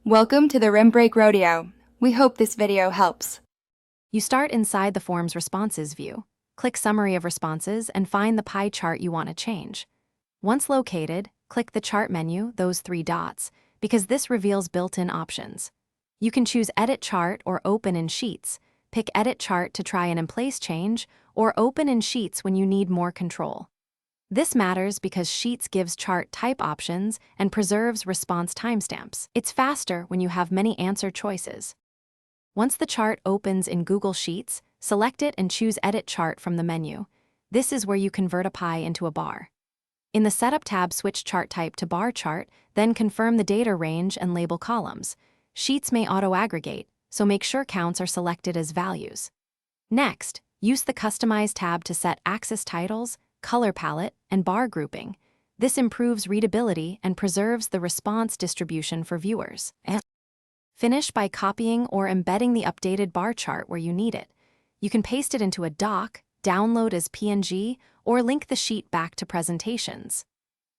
Welcome to the Rim Break Rodeo. We hope this video helps. You start inside the form's responses view. Click Summary of Responses and find the pie chart you want to change. Once located, click the Chart menu, those three dots, because this reveals built-in options. You can choose Edit Chart or Open in Sheets. Pick Edit Chart to try an in-place change, or Open in Sheets when you need more control. This matters because Sheets gives chart type options and preserves response timestamps. It's faster when you have many answer choices. Once the chart opens in Google Sheets, select it and choose Edit Chart from the menu. This is where you convert a pie into a bar. In the Setup tab, switch chart type to bar chart, then confirm the data range and label columns. Sheets may auto-aggregate, so make sure counts are selected as values. Next, use the Customize tab to set axis titles, color palette, and bar grouping. This improves readability and preserves the response distribution for viewers. Finish by copying or embedding the updated bar chart where you need it. You can paste it into a doc, download as PNG, or link the sheet back to presentations.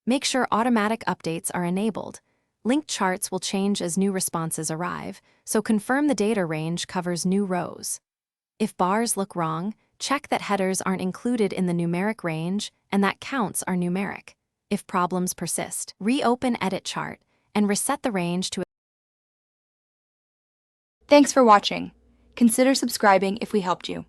Make sure automatic updates are enabled. Linked charts will change as new responses arrive, so confirm the data range covers new rows. If bars look wrong, check that headers aren't included in the numeric range and that counts are numeric. If problems persist, reopen Edit Chart and reset the range to. Thanks for watching. Consider subscribing if we helped you.